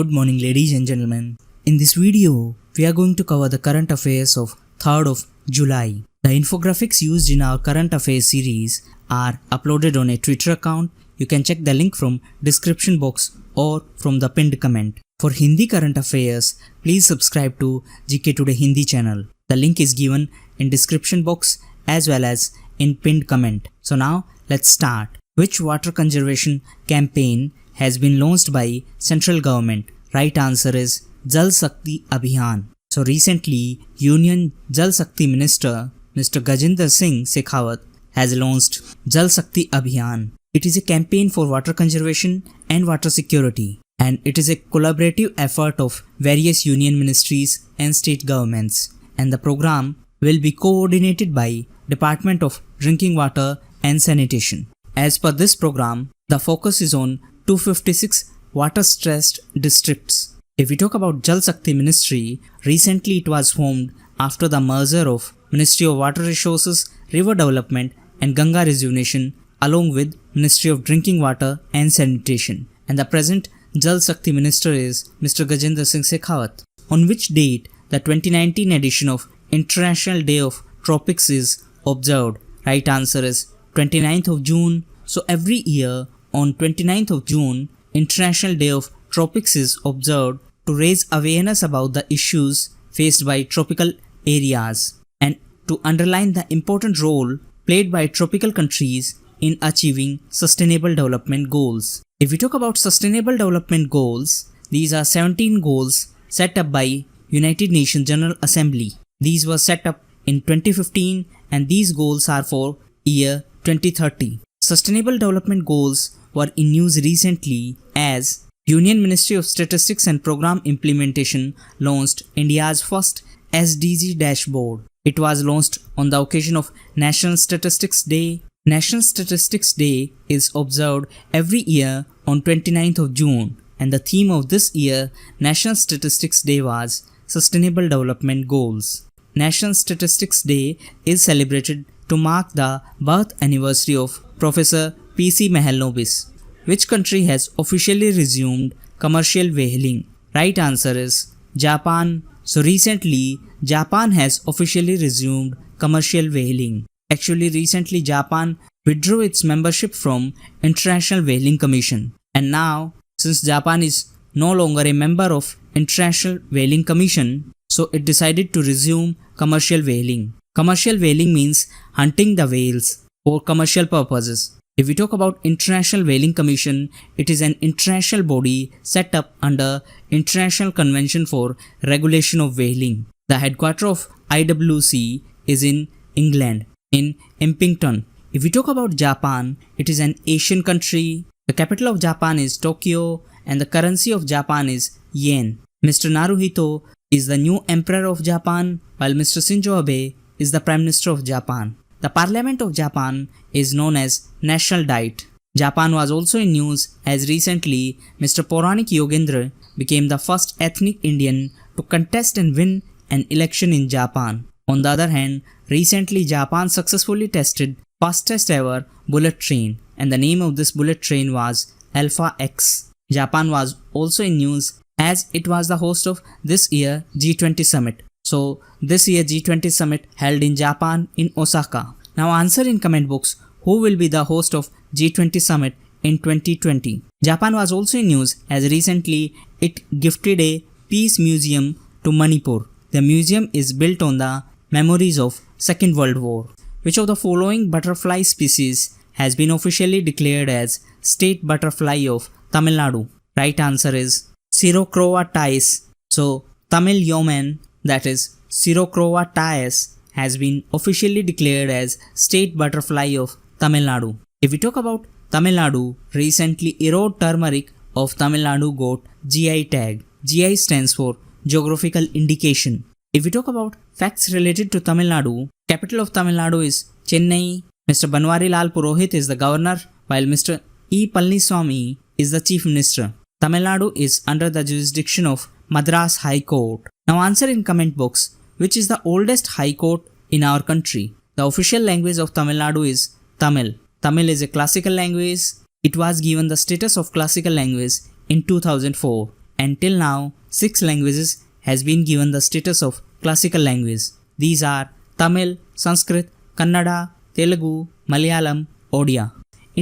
Good morning ladies and gentlemen. In this video, we are going to cover the current affairs of 3rd of July. The infographics used in our current affairs series are uploaded on a Twitter account. You can check the link from description box or from the pinned comment. For Hindi current affairs, please subscribe to GKToday Hindi channel. The link is given in description box as well as in pinned comment. So now let's start. Which water conservation campaign has been launched by central government? Right answer is Jal Shakti Abhiyan. So recently, Union Jal Shakti Minister Mr. Jointheir Singh Shekhawat has launched Jal Shakti Abhiyan. It is a campaign for water conservation and water security, and it is a collaborative effort of various union ministries and state governments, and the program will be coordinated by Department of Drinking Water and Sanitation. As per this program, the focus is on 256 water-stressed districts. If we talk about Jal Shakti Ministry, recently it was formed after the merger of Ministry of Water Resources, River Development and Ganga Rejuvenation along with Ministry of Drinking Water and Sanitation. And the present Jal Shakti Minister is Mr. Jointheir Singh Shekhawat. On which date the 2019 edition of International Day of Tropics is observed? Right answer is 29th of June. So every year on 29th of June, International Day of Tropics is observed to raise awareness about the issues faced by tropical areas and to underline the important role played by tropical countries in achieving sustainable development goals. If we talk about sustainable development goals, these are 17 goals set up by United Nations General Assembly. These were set up in 2015 and these goals are for year 2030. Sustainable development goals were in news recently as Union Ministry of Statistics and Program Implementation launched India's first SDG dashboard. It was launched on the occasion of National Statistics Day. National Statistics Day is observed every year on 29th of June, and the theme of this year National Statistics Day was Sustainable Development Goals. National Statistics Day is celebrated to mark the birth anniversary of Professor P.C. Mahalanobis. Which country has officially resumed commercial whaling? Right answer is Japan. So recently, Japan has officially resumed commercial whaling. Actually, recently Japan withdrew its membership from International Whaling Commission. And now, since Japan is no longer a member of International Whaling Commission, so it decided to resume commercial whaling. Commercial whaling means hunting the whales for commercial purposes. If we talk about International Whaling Commission, it is an international body set up under International Convention for Regulation of Whaling. The headquarters of IWC is in England, in Impington. If we talk about Japan, it is an Asian country. The capital of Japan is Tokyo and the currency of Japan is yen. Mr. Naruhito is the new emperor of Japan, while Mr. Shinzo Abe is the Prime Minister of Japan. The Parliament of Japan is known as National Diet. Japan was also in news as recently Mr. Pauranik Yogendra became the first ethnic Indian to contest and win an election in Japan. On the other hand, recently Japan successfully tested fastest ever bullet train, and the name of this bullet train was Alpha X. Japan was also in news as it was the host of this year G20 summit. So this year G20 summit held in Japan in Osaka. Now answer in comment box who will be the host of G20 summit in 2020. Japan was also in news as recently it gifted a peace museum to Manipur. The museum is built on the memories of Second World War. Which of the following butterfly species has been officially declared as state butterfly of Tamil Nadu? Right answer is Sirocroa tais. So Tamil yeoman, that is Sirocroa tais, has been officially declared as state butterfly of Tamil Nadu. If we talk about Tamil Nadu, recently Erode turmeric of Tamil Nadu got GI tag. GI stands for Geographical Indication. If we talk about facts related to Tamil Nadu, capital of Tamil Nadu is Chennai. Mr. Banwari Lal Purohit is the governor, while Mr. E. Palaniswamy is the chief minister. Tamil Nadu is under the jurisdiction of Madras High Court. Now answer in comment box which is the oldest high court in our country. The official language of Tamil Nadu is Tamil. Tamil is a classical language. It was given the status of classical language in 2004 and till now 6 languages has been given the status of classical language. These are Tamil, Sanskrit, Kannada, Telugu, Malayalam, Odia.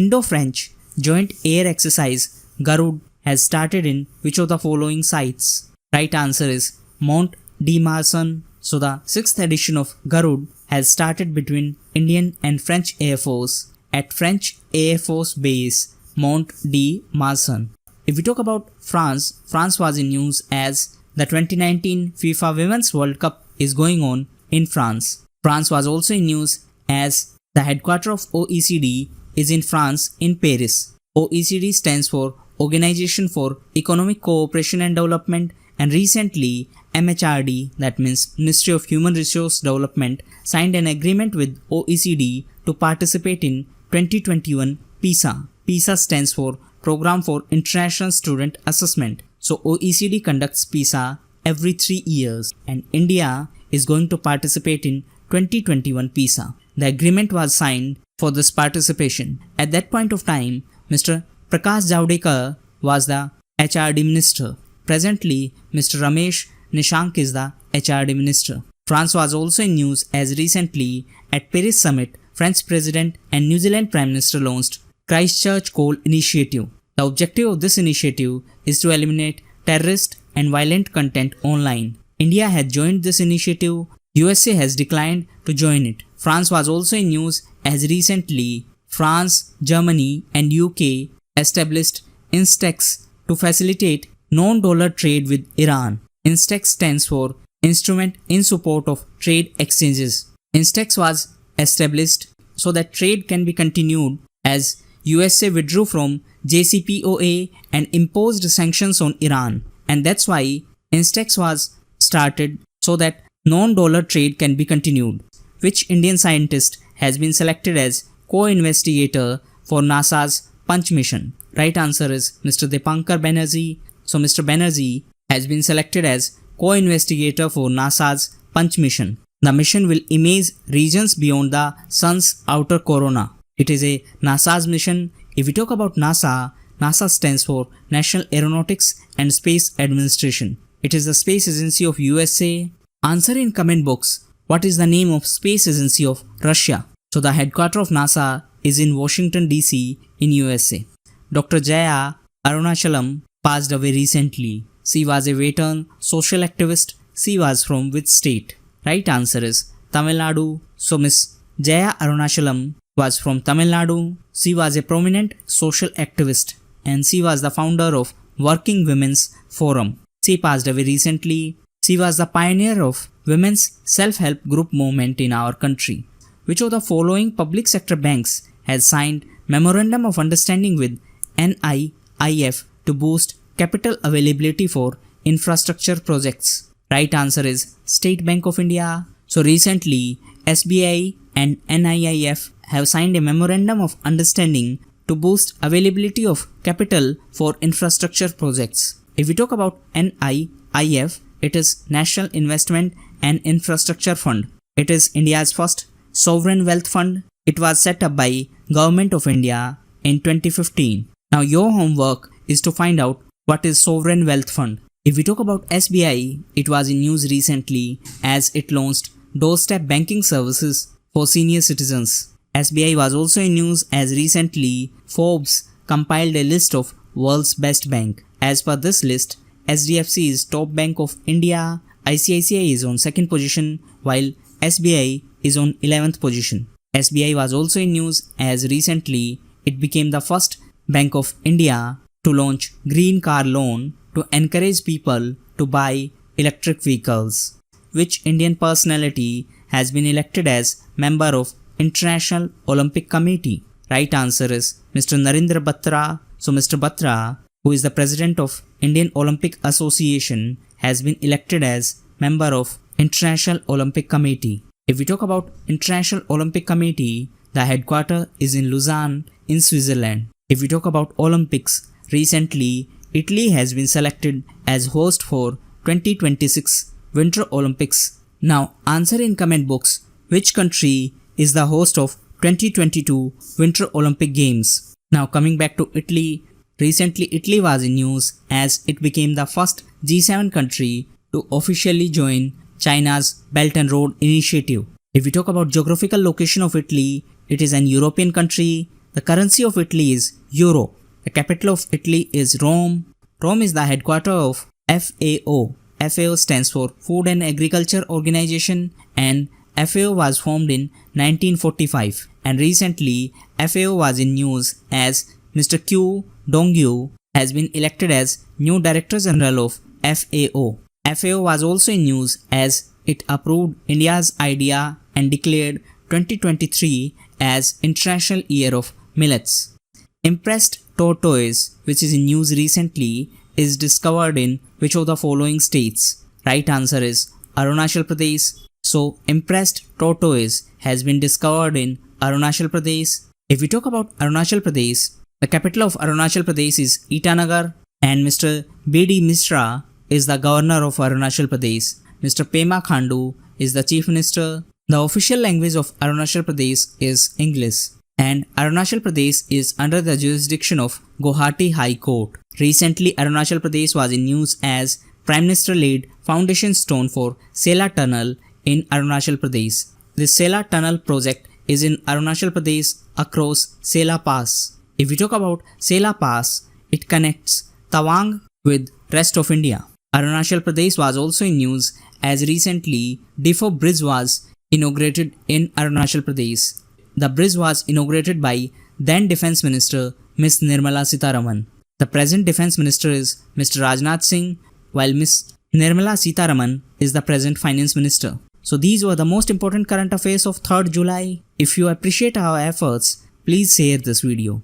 Indo-French joint air exercise Garud has started in which of the following sites? Right answer is Mont de Marsan. So the 6th edition of Garud has started between Indian and French Air Force at French Air Force Base Mont de Marsan. If we talk about France, France was in news as the 2019 FIFA Women's World Cup is going on in France. France was also in news as the headquarters of OECD is in France in Paris. OECD stands for Organization for Economic Cooperation and Development, and recently MHRD, that means Ministry of Human Resource Development, signed an agreement with OECD to participate in 2021 PISA. PISA stands for Program for International Student Assessment. So OECD conducts PISA every 3 years and India is going to participate in 2021 PISA. The agreement was signed for this participation. At that point of time, Mr. Prakash Javadekar was the HRD Minister. Presently, Mr. Ramesh Nishank is the HRD Minister. France was also in news as recently at Paris Summit, French President and New Zealand Prime Minister launched Christchurch Coal Initiative. The objective of this initiative is to eliminate terrorist and violent content online. India has joined this initiative. USA has declined to join it. France was also in news as recently France, Germany and UK established INSTEX to facilitate non-dollar trade with Iran. INSTEX stands for Instrument in Support of Trade Exchanges. INSTEX was established so that trade can be continued as USA withdrew from JCPOA and imposed sanctions on Iran. And that's why INSTEX was started so that non-dollar trade can be continued. Which Indian scientist has been selected as co-investigator for NASA's Punch mission? Right answer is Mr. Dipankar Banerjee. So Mr. Banerjee has been selected as co-investigator for NASA's Punch mission. The mission will image regions beyond the sun's outer corona. It is a NASA's mission. If we talk about NASA, NASA stands for National Aeronautics and Space Administration. It is the space agency of USA. Answer in comment box, what is the name of space agency of Russia? So the headquarters of NASA is in Washington DC in USA. Dr. Jaya Arunachalam passed away recently. She was a veteran social activist. She was from which state? Right answer is Tamil Nadu. So Miss Jaya Arunachalam was from Tamil Nadu. She was a prominent social activist and she was the founder of Working Women's Forum. She passed away recently. She was the pioneer of women's self-help group movement in our country. Which of the following public sector banks has signed Memorandum of Understanding with NIIF to boost capital availability for infrastructure projects? Right answer is State Bank of India. So recently, SBI and NIIF have signed a Memorandum of Understanding to boost availability of capital for infrastructure projects. If we talk about NIIF, it is National Investment and Infrastructure Fund. It is India's first sovereign wealth fund. It was set up by Government of India in 2015. Now your homework is to find out what is sovereign wealth fund. If we talk about SBI, it was in news recently as it launched doorstep banking services for senior citizens. SBI was also in news as recently Forbes compiled a list of world's best bank. As per this list, SDFC is top bank of India, ICICI is on 2nd position while SBI is on 11th position. SBI was also in news as recently it became the first Bank of India to launch green car loan to encourage people to buy electric vehicles. Which Indian personality has been elected as member of International Olympic Committee? Right answer is Mr. Narendra Batra. So Mr. Batra, who is the president of Indian Olympic Association, has been elected as member of International Olympic Committee. If we talk about International Olympic Committee, the headquarters is in Lausanne in Switzerland. If we talk about Olympics, recently Italy has been selected as host for 2026 Winter Olympics. Now answer in comment box, which country is the host of 2022 Winter Olympic Games? Now coming back to Italy, Recently, Italy was in news as it became the first G7 country to officially join China's Belt and Road Initiative. If we talk about geographical location of Italy, it is an European country. The currency of Italy is Euro. The capital of Italy is Rome. Rome is the headquarters of FAO. FAO stands for Food and Agriculture Organization, and FAO was formed in 1945, and recently FAO was in news as Mr. Q Dongyu has been elected as new Director General of FAO. FAO was also in news as it approved India's idea and declared 2023 as International Year of Millets. Impressed tortoise, which is in news recently, is discovered in which of the following states? Right answer is Arunachal Pradesh. So, impressed tortoise has been discovered in Arunachal Pradesh. If we talk about Arunachal Pradesh, the capital of Arunachal Pradesh is Itanagar, and Mr. B.D. Mishra is the governor of Arunachal Pradesh. Mr. Pema Khandu is the chief minister. The official language of Arunachal Pradesh is English, and Arunachal Pradesh is under the jurisdiction of Guwahati High Court. Recently, Arunachal Pradesh was in news as Prime Minister laid foundation stone for Sela Tunnel in Arunachal Pradesh. This Sela Tunnel project is in Arunachal Pradesh across Sela Pass. If we talk about Sela Pass, it connects Tawang with rest of India. Arunachal Pradesh was also in news as recently Defo Bridge was inaugurated in Arunachal Pradesh. The bridge was inaugurated by then Defence Minister Ms. Nirmala Sitharaman. The present Defence Minister is Mr. Rajnath Singh, while Ms. Nirmala Sitharaman is the present Finance Minister. So these were the most important current affairs of 3rd July. If you appreciate our efforts, please share this video.